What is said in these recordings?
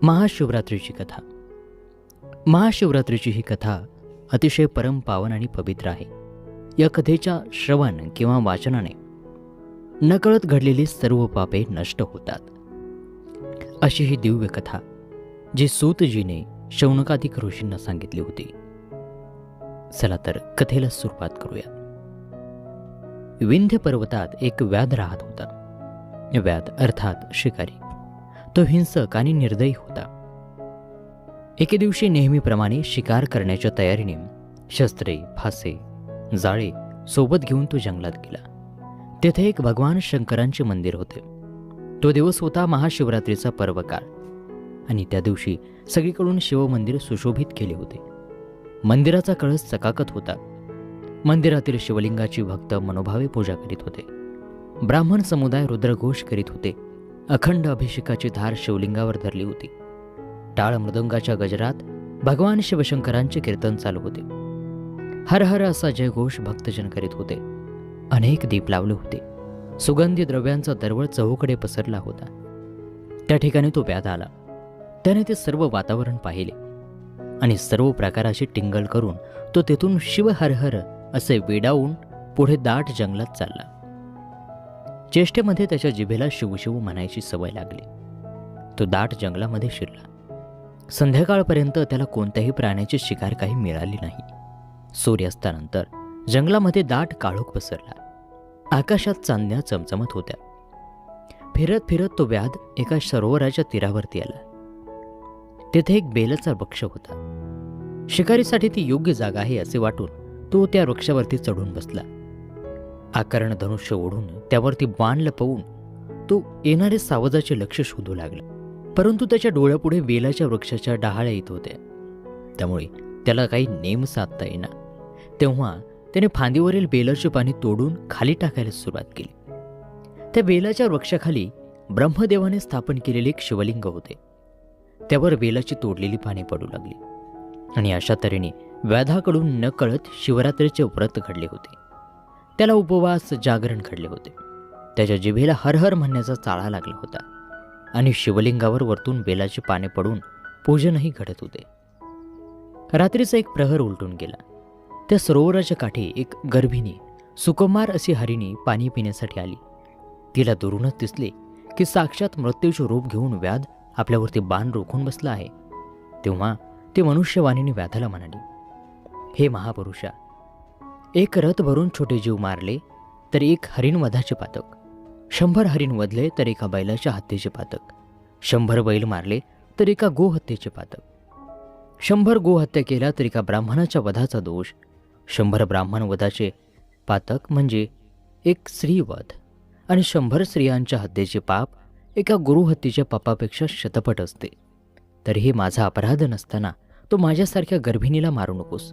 महाशिवरात्रीची कथा. महाशिवरात्रीची ही कथा अतिशय परम पावन आणि पवित्र आहे. या कथेच्या श्रवण किंवा वाचनाने नकळत घडलेली सर्व पापे नष्ट होतात. अशी ही दिव्य कथा जी सूतजीने शौनकादिक ऋषींना सांगितली होती. चला तर कथेला सुरुवात करूया. विंध्य पर्वतात एक व्याध राहत होता. व्याध अर्थात शिकारी. तो हिंसक आणि निर्दयी होता. एके दिवशी नेहमीप्रमाणे शिकार करण्याच्या तयारीने शस्त्रे, फासे, जाळे सोबत घेऊन तो जंगलात गेला. तेथे एक भगवान शंकरांचे मंदिर होते. तो दिवस होता महाशिवरात्रीचा पर्वकाळ आणि त्या दिवशी सगळीकडून शिवमंदिर सुशोभित केले होते. मंदिराचा कळस चकाकत होता. मंदिरातील शिवलिंगाची भक्त मनोभावे पूजा करीत होते. ब्राह्मण समुदाय रुद्रघोष करीत होते. अखंड अभिषेकाची धार शिवलिंगावर धरली होती. टाळ मृदंगाच्या गजरात भगवान शिवशंकरांचे कीर्तन चालू होते. हर हर असा जयघोष भक्तजन करीत होते. अनेक दीप लावले होते. सुगंधी द्रव्यांचा दरवळ चहूकडे पसरला होता. त्या ठिकाणी तो व्याध आला. त्याने ते सर्व वातावरण पाहिले आणि सर्व प्रकाराची टिंगल करून तो तेथून शिव हर हर असे वेडावून पुढे दाट जंगलात चालला. चेष्टेमध्ये त्याच्या जिभेला शिवशिव म्हणायची सवय लागली. तो दाट जंगलामध्ये शिरला. संध्याकाळपर्यंत त्याला कोणत्याही प्राण्याची शिकार काही मिळाली नाही. सूर्यास्तानंतर जंगलामध्ये दाट काळोख पसरला. आकाशात चांदण्या चमचमत होत्या. फिरत फिरत तो व्याध एका सरोवराच्या तीरावरती आला. तेथे एक बेलाचा वृक्ष होता. शिकारीसाठी ती योग्य जागा आहे असे वाटून तो त्या वृक्षावरती चढून बसला. आकर्ण धनुष्य ओढून त्यावरती बाण लपवून तो येणारे सावजाचे लक्ष शोधू लागला. परंतु त्याच्या डोळ्यापुढे बेलाच्या वृक्षाच्या डहाळ्या येत होत्या. त्यामुळे त्याला काही नेम साधता येईना. तेव्हा त्याने फांदीवरील बेलाची पाने तोडून खाली टाकायला सुरुवात केली. त्या बेलाच्या वृक्षाखाली ब्रह्मदेवाने स्थापन केलेले एक शिवलिंग होते. त्यावर बेलाची तोडलेली पाने पडू लागली आणि अशा तऱ्हेने व्याधाकडून नकळत शिवरात्रीचे व्रत घडले होते. त्याला उपवास जागरण घडले होते. त्याच्या जिभेला हर हर म्हणण्याचा चाळा लागला होता आणि शिवलिंगावर वरतून बेलाची पाने पडून पूजनही घडत होते. रात्रीचा एक प्रहर उलटून गेला. त्या सरोवराच्या काठी एक गर्भिणी सुकुमार अशी हरिणी पाणी पिण्यासाठी आली. तिला दुरूनच दिसले की साक्षात मृत्यूचे रूप घेऊन व्याध आपल्यावरती बाण रोखून बसला आहे. तेव्हा ते मनुष्यवाणीने व्याधाला म्हणाली, हे महापुरुषा, एक रथ भरून छोटे जीव मारले तर एक हरिण वधाचे पातक, 100 हरिण वधले तर एका बैलाच्या हत्येचे पातक, 100 बैल मारले तर एका गोहत्येचे पातक, 100 गोहत्या केल्या तर एका ब्राह्मणाच्या वधाचा दोष, 100 ब्राह्मण वधाचे पातक म्हणजे एक स्त्रीवध आणि 100 स्त्रियांच्या हत्येचे पाप एका गुरुहत्येच्या पापापेक्षा शतपट असते. तर हे माझा अपराध नसताना तो माझ्यासारख्या गर्भिणीला मारू नकोस.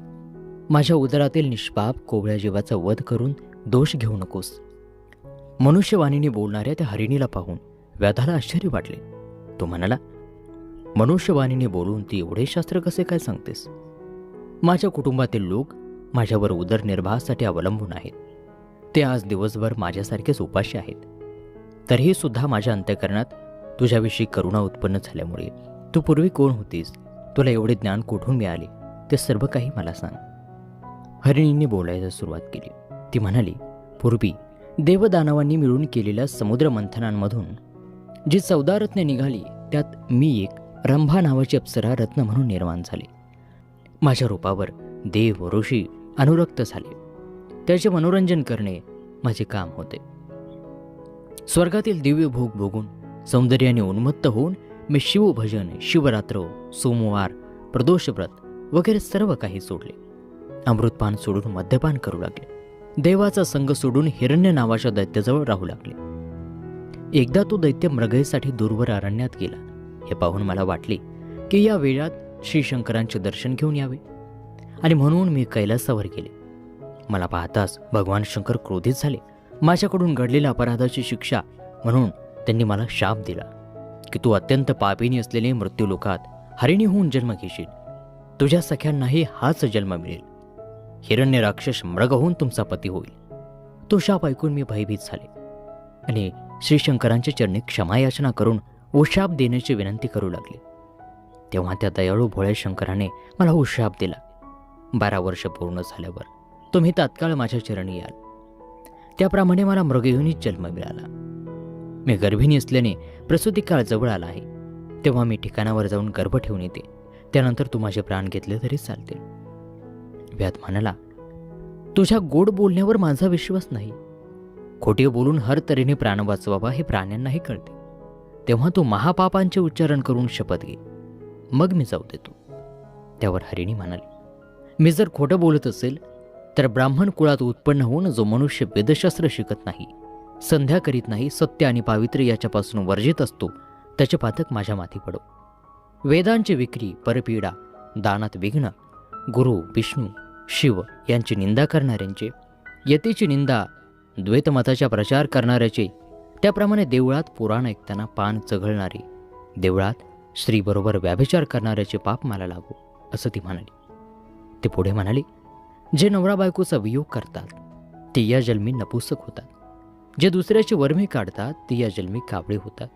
माझ्या उदरातील निष्पाप कोवळ्या जीवाचा वध करून दोष घेऊ नकोस. मनुष्यवाणीने बोलणाऱ्या त्या हरिणीला पाहून व्याधाला आश्चर्य वाटले. तो म्हणाला, मनुष्यवाणीने बोलून ती एवढे शास्त्र कसे काय सांगतेस? माझ्या कुटुंबातील लोक माझ्यावर उदरनिर्वाहासाठी अवलंबून आहेत. ते आज दिवसभर माझ्यासारखेच उपाशी आहेत. तरीही सुद्धा माझ्या अंतःकरणात तुझ्याविषयी करुणा उत्पन्न झाल्यामुळे तू पूर्वी कोण होतीस, तुला एवढे ज्ञान कुठून मिळाले, ते सर्व काही मला सांग. हरिणींनी बोलायला सुरुवात केली. ती म्हणाली, पूर्वी देवदानवांनी मिळून केलेल्या समुद्र मंथनांमधून जी 14 रत्ने निघाली त्यात मी एक रंभा नावाची अप्सरा रत्न म्हणून निर्माण झाले. माझ्या रूपावर देव ऋषी अनुरक्त झाले. त्याचे मनोरंजन करणे माझे काम होते. स्वर्गातील दिव्य भोग भोगून सौंदर्याने उन्मत्त होऊन मी शिवभजन, शिवरात्र, सोमवार, प्रदोषव्रत वगैरे सर्व काही सोडले. अमृतपान सोडून मद्यपान करू लागले. देवाचा संग सोडून हिरण्य नावाच्या दैत्याजवळ राहू लागले. एकदा तो दैत्य मृगयेसाठी दूरवर अरण्यात गेला. हे पाहून मला वाटले की या वेळात श्रीशंकरांचे दर्शन घेऊन यावे आणि म्हणून मी कैलासावर गेले. मला पाहताच भगवान शंकर क्रोधित झाले. माझ्याकडून घडलेल्या अपराधाची शिक्षा म्हणून त्यांनी मला शाप दिला की तू अत्यंत पापिनी असलेले मृत्यूलोकात हरिणी होऊन जन्म घेशील. तुझ्या सख्यांनाही हाच जन्म मिळेल. हिरण्य राक्षस मृग होऊन तुमचा पती होईल. तो शाप ऐकून मी भयभीत झाले आणि श्रीशंकरांच्या चरणी क्षमायाचना करून व शाप देण्याची विनंती करू लागले. तेव्हा त्या दयाळू भोळ्या शंकराने मला उशाप दिला. 12 वर्ष पूर्ण झाल्यावर तुम्ही तात्काळ माझ्या चरणी याल. त्याप्रमाणे मला मृगयोनीत जन्म मिळाला. मी गर्भिणी असल्याने प्रसूती काळ जवळ आला आहे. तेव्हा मी ठिकाणावर जाऊन गर्भ ठेवून येते. त्यानंतर तू माझे प्राण घेतले तरी चालतील. व्याध म्हणाला, तुझ्या गोड बोलण्यावर माझा विश्वास नाही. खोटे बोलून हर तऱ्हेने प्राण वाचवावा हे प्राण्यांनाही कळते. तेव्हा तू महापापांचे उच्चारण करून शपथ घे, मग मी जाऊ देतो. त्यावर हरिणी म्हणाली, मी जर खोटं बोलत असेल तर ब्राह्मण कुळात उत्पन्न होऊन जो मनुष्य वेदशास्त्र शिकत नाही, संध्या करीत नाही, सत्य आणि पावित्र्य याच्यापासून वर्जित असतो, त्याचे पातक माझ्या माथी पडो. वेदांची विक्री, परपीडा, दानात विघ्न, गुरु, विष्णू, शिव यांची निंदा करणाऱ्यांचे, यतीची निंदा, द्वैतमताचा प्रचार करणाऱ्याचे, त्याप्रमाणे देवळात पुराण ऐकताना पान चघळणारे, देवळात स्त्रीबरोबर व्याभिचार करणाऱ्याचे पाप मला लागो, असं ती म्हणाली. ते पुढे म्हणाली, जे नवरा बायकोचा वियोग करतात ते या जन्मी नपुसक होतात. जे दुसऱ्याची वर्मे काढतात ते या जन्मी कावळे होतात.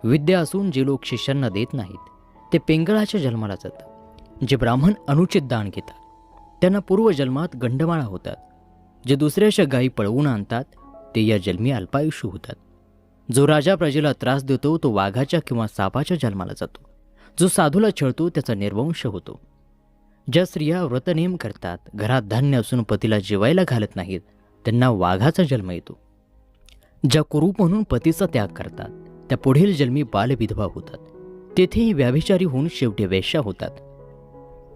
विद्या असून जे लोक शिष्यांना देत नाहीत ते पेंगळाच्या जन्माला जातात. जे ब्राह्मण अनुचित दान घेतात त्यांना पूर्वजन्मात गंडमाळा होतात. जे दुसऱ्याच्या गायी पळवून आणतात ते या जन्मी अल्पायुष्य होतात. जो राजा प्रजेला त्रास देतो तो वाघाच्या किंवा सापाच्या जन्माला जातो. जो साधूला छळतो त्याचा निर्वंश होतो. ज्या स्त्रिया व्रतनेम करतात, घरात धान्य असून पतीला जेवायला घालत नाहीत, त्यांना वाघाचा जन्म येतो. ज्या कुरूप म्हणून पतीचा त्याग करतात त्या पुढील जन्मी बालविधवा होतात. तेथेही व्याभिचारी होऊन शेवटी वेश्या होतात.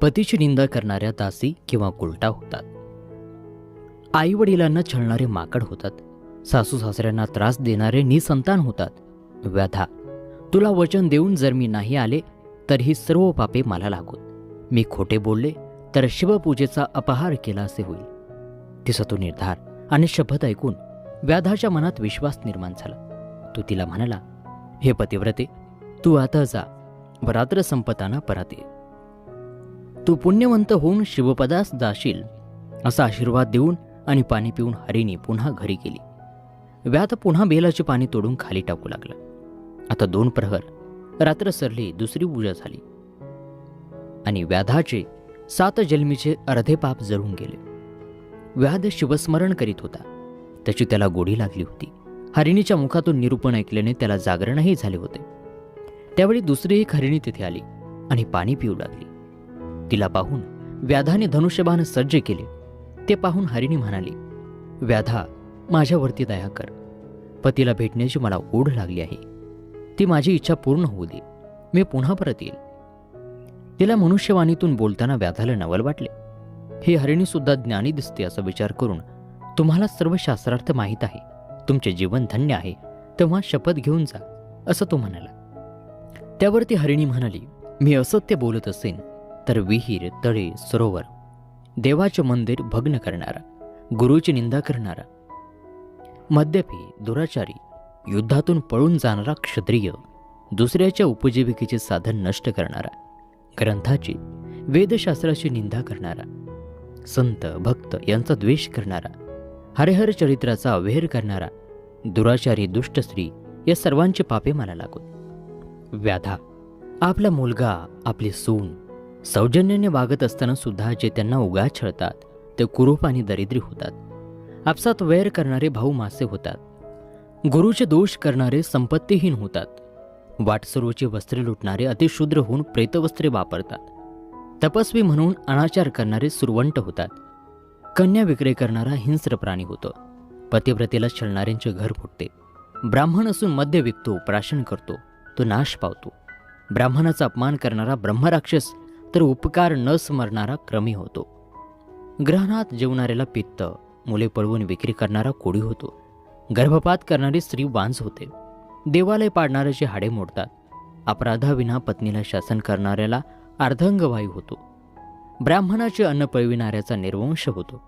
पतीची निंदा करणाऱ्या दासी किंवा उलटा होतात. आई वडिलांना छळणारे माकड होतात. सासू सासऱ्यांना त्रास देणारे निसंतान होतात. व्याधा, तुला वचन देऊन जर मी नाही आले तर ही सर्व पापे मला लागोत. मी खोटे बोलले तर शिवपूजेचा अपहार केला असे होईल. तिचा तो निर्धार आणि शपथ ऐकून व्याधाच्या मनात विश्वास निर्माण झाला. तो तिला म्हणाला, हे पतिव्रते, तू आता जा, रात्र संपताना परत ये. तू पुण्यवंत होऊन शिवपदास जाशील असा आशीर्वाद देऊन आणि पाणी पिऊन हरिणी पुन्हा घरी गेली. व्याध पुन्हा बेलाचे पाणी तोडून खाली टाकू लागला. आता 2 प्रहर रात्र सरली, दुसरी पूजा झाली आणि व्याधाचे 7 जन्मीचे अर्धे पाप जळून गेले. व्याध शिवस्मरण करीत होता. त्याची त्याला गोडी लागली होती. हरिणीच्या मुखातून निरूपण ऐकल्याने त्याला जागरणही झाले होते. त्यावेळी दुसरी एक हरिणी तिथे आली आणि पाणी पिऊ लागली. तिला पाहून व्याधाने धनुष्यबाण सज्ज केले. ते पाहून हरिणी म्हणाली, व्याधा, माझ्यावरती दया कर. पतीला भेटण्याची मला ओढ लागली आहे. ती माझी इच्छा पूर्ण होऊ दे. मी पुन्हा परत येईल. तिला मनुष्यवाणीतून बोलताना व्याधाला नवल वाटले. ही हरिणी सुद्धा ज्ञानी दिसते असा विचार करून, तुम्हाला सर्व शास्त्रार्थ माहीत आहे, तुमचे जीवन धन्य आहे, तेव्हा शपथ घेऊन जा, असं तो म्हणाला. त्यावर ती हरिणी म्हणाली, मी असत्य बोलत असेन तर विहीर, तळे, सरोवर, देवाचे मंदिर भग्न करणारा, गुरुची निंदा करणारा, मद्यपी, दुराचारी, युद्धातून पळून जाणारा क्षत्रिय, दुसऱ्याच्या उपजीविकेचे साधन नष्ट करणारा, ग्रंथाची, वेदशास्त्राची निंदा करणारा, संत भक्त यांचा द्वेष करणारा, हरिहर चरित्राचा अवहेर करणारा, दुराचारी, दुष्ट स्त्री या सर्वांची पापे मला लागून. व्याधा, आपला मुलगा, आपली सून सौजन्याने वागत असताना सुद्धा जे त्यांना उगाच छळतात ते कुरूप आणि दरिद्री होतात. आपसात वैर करणारे भाऊ मासे होतात. गुरुचे दोष करणारे संपत्तीहीन होतात. वाटसरूची वस्त्रे लुटणारे अतिशूद्र होऊन प्रेतवस्त्रे वापरतात. तपस्वी म्हणून अनाचार करणारे सुरवंट होतात. कन्या विक्रय करणारा हिंस्र प्राणी होतो. पतिव्रतेला छळणाऱ्यांचे घर फुटते. ब्राह्मण असून मद्य विकतो, प्राशन करतो, तो नाश पावतो. ब्राह्मणाचा अपमान करणारा ब्रह्मराक्षस तर उपकार न स्मरणारा क्रमी होतो. ग्रहणात जेवणाऱ्याला पित्त, मुले पळवून विक्री करणारा कोडी होतो. गर्भपात करणारी स्त्री वांज होते. देवालय पाडणाऱ्याचे हाडे मोडतात. अपराधाविना पत्नीला शासन करणाऱ्याला अर्धांगवायू होतो. ब्राह्मणाचे अन्न पळविणाऱ्याचा निर्वंश होतो.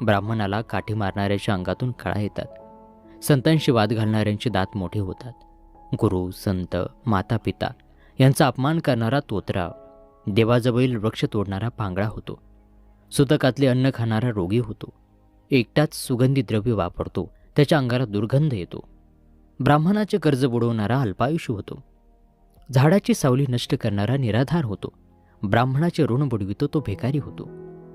ब्राह्मणाला काठी मारणाऱ्याच्या अंगातून कळा येतात. संतांशी वाद घालणाऱ्यांचे दात मोठे होतात. गुरु, संत, माता पिता यांचा अपमान करणारा तोतरा, देवाजवळील वृक्ष तोडणारा पांगळा होतो. सुतकातले अन्न खाणारा रोगी होतो. एकटाच सुगंधी द्रव्य वापरतो, त्याच्या अंगाला दुर्गंध येतो. ब्राह्मणाचे कर्ज बुडवणारा अल्पायुष्य होतो. झाडाची सावली नष्ट करणारा निराधार होतो. ब्राह्मणाचे ऋण बुडवितो तो भिकारी होतो.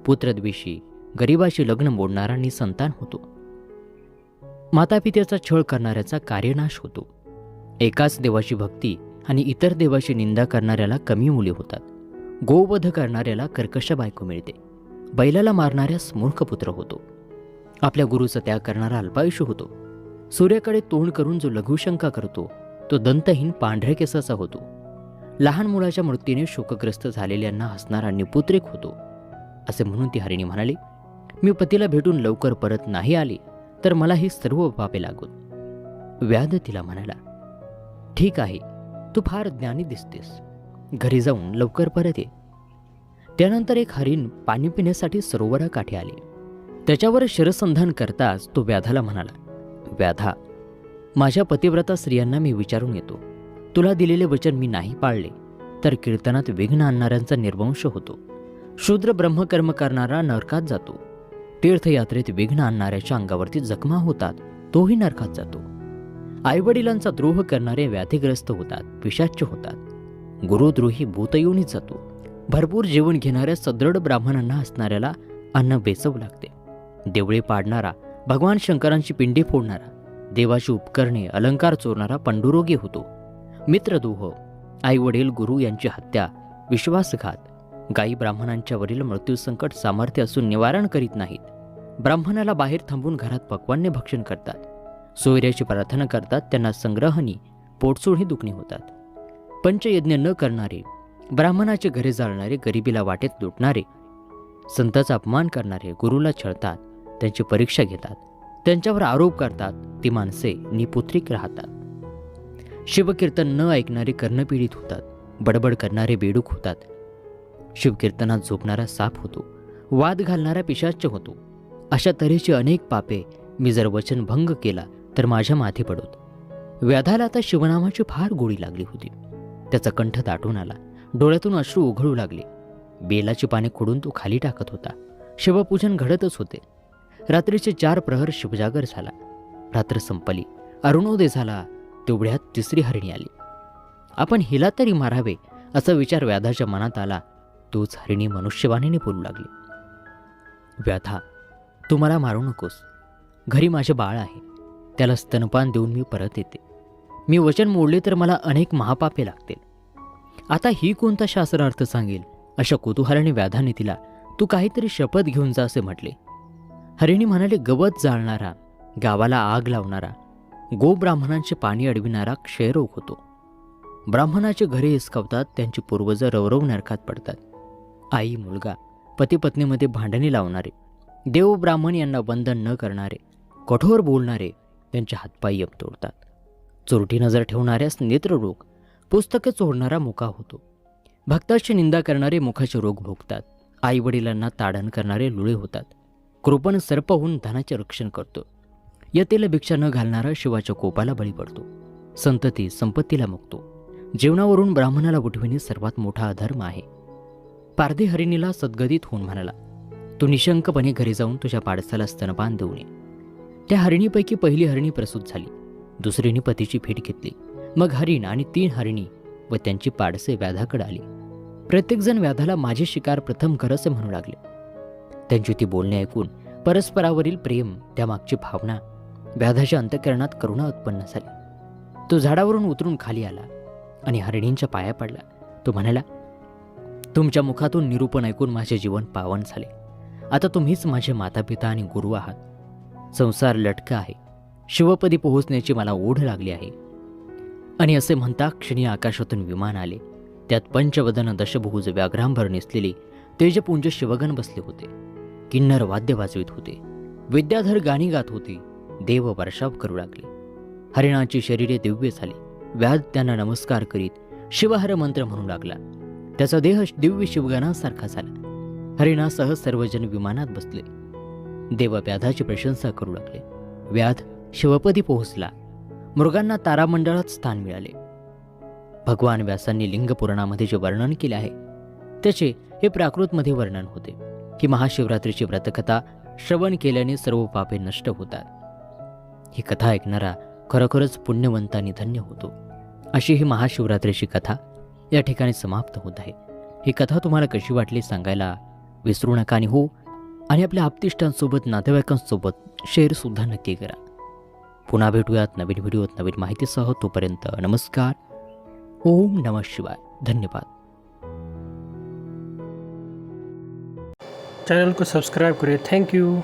पुत्रद्वेषी, गरिबाशी लग्न मोडणारा निसंतान होतो. मातापित्याचा छळ करणाऱ्याचा कार्यनाश होतो. एकाच देवाची भक्ती आणि इतर देवाची निंदा करणाऱ्याला कमी मुले होतात. गोवध करणाऱ्याला कर्कश बायको मिळते. बैलाला मारणाऱ्यास मूर्ख पुत्र होतो. आपल्या गुरुचा त्याग करणारा अल्पायुष्य होतो. सूर्याकडे तोंड करून जो लघुशंका करतो तो दंतहीन पांढऱ्या केसाचा होतो. लहान मुलाच्या मृत्यूने शोकग्रस्त झालेल्यांना हसणारा निपुत्रिक होतो. असे म्हणून ती हरिणी म्हणाली, मी पतीला भेटून लवकर परत नाही आले तर मला ही सर्व पापे लागून. व्याध तिला म्हणाला, ठीक आहे, तू फार ज्ञानी दिसतेस. घरी जाऊन लवकर परत ये. त्यानंतर एक हरिण पाणी पिण्यासाठी सरोवराकाठी आले. त्याच्यावर शरसंधान करताच तो व्याधाला म्हणाला, व्याधा, माझ्या पतिव्रता स्त्रियांना मी विचारून येतो. तुला दिलेले वचन मी नाही पाळले तर कीर्तनात विघ्न आणणाऱ्यांचा निर्वंश होतो. शूद्र ब्रह्मकर्म करणारा नरकात जातो. तीर्थयात्रेत विघ्न आणणाऱ्याच्या अंगावरती जखमा होतात, तोही नरकात जातो. आईवडिलांचा द्रोह करणारे व्याधीग्रस्त होतात, पिशाच्य होतात. गुरुद्रोही भूतयोनीत जातो. भरपूर जेवण घेणाऱ्या सदृढ ब्राह्मणांना असणाऱ्याला अन्न बेचव लागते. देवळे पाडणारा, भगवान शंकरांची पिंडी फोडणारा, देवाची उपकरणे अलंकार चोरणारा पंडुरोगी होतो. मित्रद्रोह, आईवडील गुरु यांची हत्या, विश्वासघात, गायी ब्राह्मणांच्या वरील मृत्यू संकट सामर्थ्य असून निवारण करीत नाहीत. ब्राह्मणाला बाहेर थांबून घरात पक्वान्य भक्षण करतात. सोयऱ्याची प्रार्थना करतात, त्यांना संग्रहणी पोटसोडही दुखणी होतात. पंचयज्ञ न करणारे, ब्राह्मणाचे घरे जाळणारे, गरिबीला वाटेत लुटणारे, संतांचा अपमान करणारे, गुरुला छळतात, त्यांची परीक्षा घेतात, त्यांच्यावर आरोप करतात, ती माणसे निपुत्रिक राहतात. शिवकीर्तन न ऐकणारे कर्णपीडित होतात. बडबड करणारे बेडूक होतात. शिवकीर्तनात झोपणारा साप होतो. वाद घालणारा पिशाच्य होतो. अशा तऱ्हेची अनेक पापे मी जर वचनभंग केला तर माझ्या माथी पडोत. व्याधाला आता शिवनामाची फार गोडी लागली होती. त्याचा कंठ दाटून आला. डोळ्यातून अश्रू उघळू लागले. बेलाची पाने खोडून तो खाली टाकत होता. शिवपूजन घडतच होते. रात्रीचे 4 प्रहर शिवजागर झाला. रात्र संपली. अरुणोदय झाला. तेवढ्यात तिसरी हरिणी आली. आपण हिला तरी मारावे असा विचार व्याधाच्या मनात आला. तोच हरिणी मनुष्यवाणीने बोलू लागली, व्याधा, तू मला मारू नकोस. घरी माझे बाळ आहे. त्याला स्तनपान देऊन मी परत येते. मी वचन मोडले तर मला अनेक महापापे लागतील. आता ही कोणता शास्त्रार्थ सांगेल अशा कुतूहलाने व्याधाने तिला, तू काहीतरी शपथ घेऊन जा असे म्हटले. हरिणी म्हणाले, गवत जाळणारा, गावाला आग लावणारा, गोब्राह्मणांचे पाणी अडविणारा क्षयरोग होतो. ब्राह्मणाचे घरे हिसकावतात, त्यांची पूर्वज रवरव नरकात पडतात. आई मुलगा, पतीपत्नीमध्ये भांडणे लावणारे, देव ब्राह्मण यांना वंदन न करणारे, कठोर बोलणारे, त्यांचे हातपाय यम तोडतात. चोरटी नजर ठेवणाऱ्यास नेत्ररोग, पुस्तके चोरणारा मुका होतो. भक्ताची निंदा करणारे मुखाचे रोग भोगतात. आई वडिलांना ताडण करणारे लुळे होतात. कृपण सर्प होऊन धनाचे रक्षण करतो. यतेला भिक्षा न घालणारा शिवाच्या कोपाला बळी पडतो. संतती संपत्तीला मुकतो. जेवणावरून ब्राह्मणाला उठविणे सर्वात मोठा अधर्म आहे. पारधी हरिणीला सद्गदित होऊन म्हणाला, तू निशंकपणे घरी जाऊन तुझ्या पाडसाला स्तनपान देऊ नये. त्या हरिणीपैकी पहिली हरिणी प्रसूत झाली. दुसरीने पतीची भेट घेतली. मग हरिण आणि 3 हरिणी व त्यांची पाडसे व्याधाकडे आली. प्रत्येकजण व्याधाला माझी शिकार प्रथम कर असे म्हणू लागले. त्यांची ती बोलणे ऐकून परस्परावरील प्रेम, त्यामागची भावना, व्याधाच्या अंतःकरणात करुणा उत्पन्न झाली. तो झाडावरून उतरून खाली आला आणि हरिणींच्या पाया पडला. तो म्हणाला, तुमच्या मुखातून निरूपण ऐकून माझे जीवन पावन झाले. आता तुम्हीच माझे मातापिता आणि गुरु आहात. संसार लटका आहे. शिवपदी पोहोचण्याची मला ओढ लागली आहे. आणि असे म्हणता क्षणी आकाशातून विमान आले. त्यात पंचवदन दशभुज व्याघ्रांभर नेसलेले तेजपुंज शिवगण बसले होते. किन्नर वाद्य वाजवित होते. विद्याधर गाणी गात होते. देव वर्षाव करू लागले. हरिणाची शरीरे दिव्य झाली. व्याध त्यांना नमस्कार करीत शिवहर मंत्र म्हणू लागला. त्याचा देह दिव्य शिवगणासारखा झाला. हरिणासह सर्वजण विमानात बसले. देव व्याधाची प्रशंसा करू लागले. व्याध शिवपदी पोहोचला. मृगांना तारामंडळात स्थान मिळाले. भगवान व्यासांनी लिंगपुराणामध्ये जे वर्णन केले आहे त्याचे हे प्राकृतमध्ये वर्णन होते की महाशिवरात्रीची व्रतकथा श्रवण केल्याने सर्व पापे नष्ट होतात. ही कथा ऐकणारा खरोखरच पुण्यवंतांनी धन्य होतो. अशी ही महाशिवरात्रीची कथा या ठिकाणी समाप्त होत आहे. ही कथा तुम्हाला कशी वाटली सांगायला विसरू नका आणि आपल्या आप्तिष्टांसोबत नातेवाईकांसोबत शेअरसुद्धा नक्की करा. पुन्हा भेटूयात नवीन व्हिडिओत नवीन माहितीसह. तोपर्यंत नमस्कार. ओम नमः शिवाय. धन्यवाद. चैनल को सब्सक्राइब करें. Thank you.